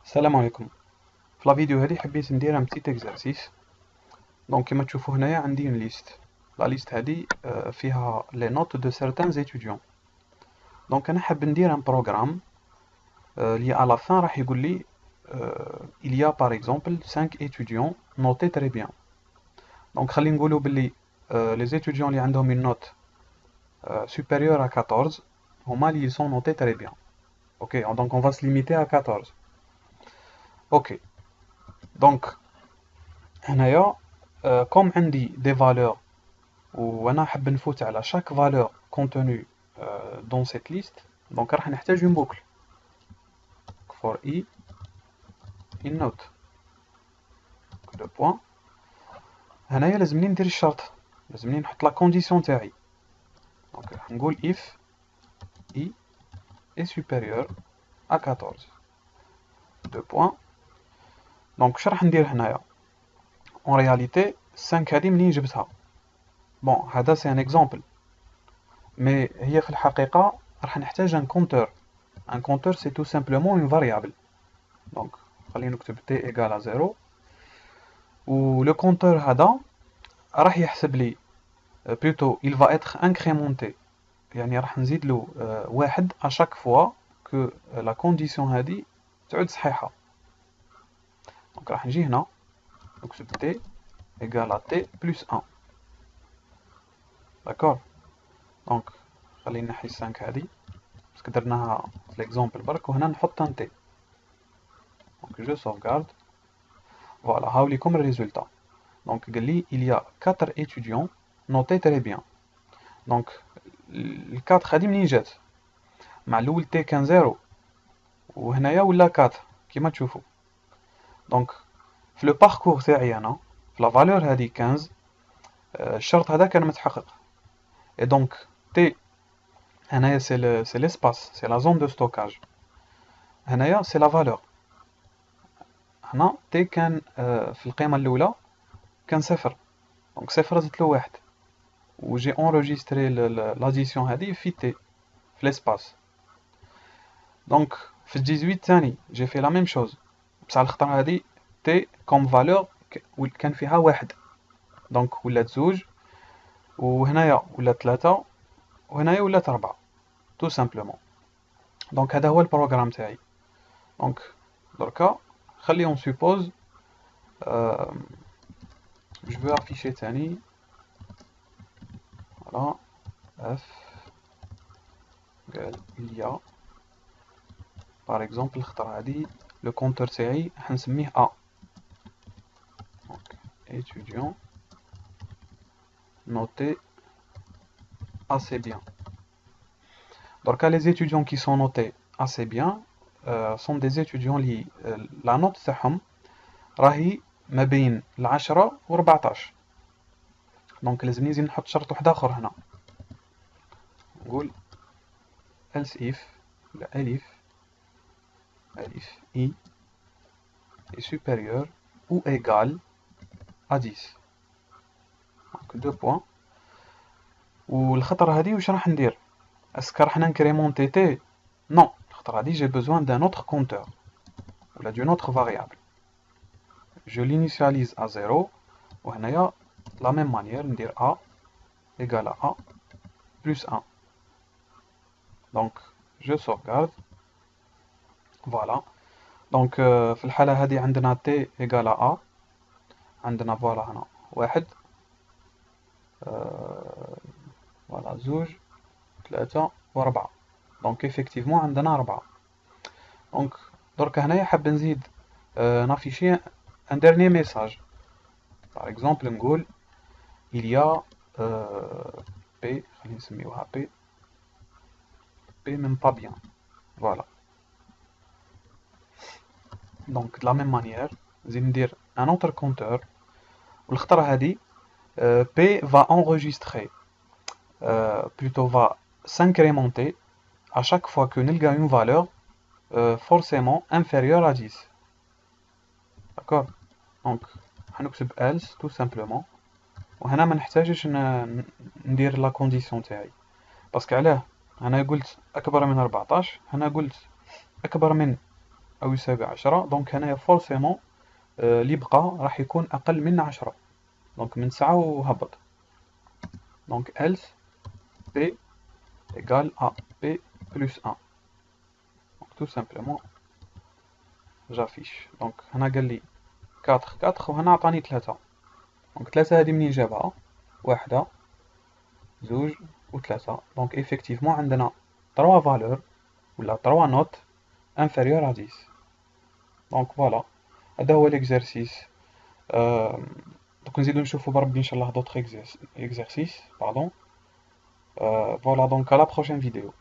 السلام عليكم. في لا فيديو هذه حبيت ندير ان بتيت اكزرسيس. دونك كيما تشوفوا هنايا عندي اون ليست. لا ليست هذه فيها لي نوت دو سيرتان étudiants. دونك انا حاب ندير ان بروغرام اللي على لا فان راح يقول لي il y a par exemple 5 étudiants notés très bien. دونك خلينا نقولوا باللي les étudiants اللي عندهم une note supérieure à 14 هما اللي sont notés très bien. OK, donc on va se limiter à 14. OK. Donc هنايا كوم عندي دي فالور وانا حاب نفوت على chaque valeur contenue dans cette liste, donc راح نحتاج une boucle for i in note دو بوان. هنايا لازمني ندير الشرط، لازمني نحط لا كونديسيون تاعي. دونك راح نقول if i est supérieur à 14 دو بوان. دونك واش راح ندير هنايا en réalité 5 هذه منين جبتها؟ بون هذا سي ان اكزامبل، مي هي في الحقيقة راح نحتاج ان كونتور. ان كونتور سي tout simplement une variable. دونك خلينا نكتب t égale à 0 و لو كونتور هذا راح يحسب لي plutôt il va être incrémenté، يعني راح نزيد له واحد à chaque fois que la condition هذه تعود صحيحة. دونك راح نجي هنا نكتب t égale à t plus 1. داكور. دونك خلينا نحي 5 هذه باسكو درناها في ليكزامبل برك، وهنا نحط ان t. دونك جو sauvegarde. فوالا هاو ليكم الريزولتا. دونك قال لي il y a 4 étudiants notés très bien. دونك ال4 هذه منين جات؟ مع الاول تي كان 0 وهنايا ولا 4 كيما تشوفوا. دونك في لو باركور تاعي انا في لا فالور هذه 15 الشرط هذا كان متحقق. اي دونك تي هنايا سي ليسباس، سي لا زون دو ستوكاج. هنايا سي لا فالور. هنا تي كان في القيمة الأولى كان 0، دونك 0 زدت له 1 وجي انregistré لاديسيون هذه في تي في ليسباس. دونك في 18 ثاني جي في لا ميم شوز، بصح الخطرة هذه تي كوم فالور كان فيها 1، دونك ولات 2 وهنايا ولات 3 وهنايا ولات 4 تو سامبلومون. دونك هذا هو البروغرام تاعي. دونك دركا خلي اون سوبوز جو فو افيشي تاني فوالا اف قال il باغ اكزومبل الخطرة هادي لو كونتور تاعي راح نسميه ا. دونك étudiant noté assez bien. دركا les étudiants qui sont notés assez bien sont des étudiants اللي لا نوت تاعهم راهي ما بين 10 و 14. دونك لازمني نزيد نحط شرط واحد اخر هنا، نقول else if ولا الف i est supérieur ou égal à 10. دونك دو بوان. والخطرة هادي واش راح ندير؟ اسكو راح نكريمونتي تي؟ نو، الخطرة هادي جي بوزوان دان اوتر كونتور ولا دون اوتر فاريابل. جو l'initialise à 0 وهنايا لا ميم مانيير ندير a égale à a plus 1. دونك جو sauvegarde. فوالا. دونك في الحالة هذه عندنا t égale à a، عندنا فوالا هنا واحد فوالا زوج ثلاثة وربعة. دونك ايفيكتيفمون عندنا 4. دونك درك هنايا حاب نزيد نافيشي ان ديرني ميساج. باغ اكزومبل نقول il y a p، خلينا نسميوها p même pas bien. فوالا. دونك de la même manière نزيد ندير ان اوتر كونتور، والخطرة هادي p va enregistrer plutôt va s'incrémenter à chaque fois que نلقى une valeur forcément inférieure à 10. d'accord. دونك حنكتب else tout simplement، وهنا ما نحتاجش ندير لا كونديسيون تاعي باسكو علاه. انا قلت اكبر من 14، هنا قلت اكبر من أو يساوي 10. دونك هنايا فورسيمون اللي بقى راح يكون أقل من 10. دونك من 9 وهبط. دونك else p égale à p plus 1. Donc tout simplement j'affiche. دونك هنا قال لي 4 4 وهنا عطاني 3. دونك 3 هذه منين جابها؟ واحدة زوج وثلاثة. دونك effectivement عندنا 3 valeurs ولا 3 notes inférieures à 10. دونك فوالا هذا هو l'exercice. Donc نزيدو نشوفو بربي إن شاء الله d'autres exercices. Pardon. Voilà, donc à la prochaine vidéo.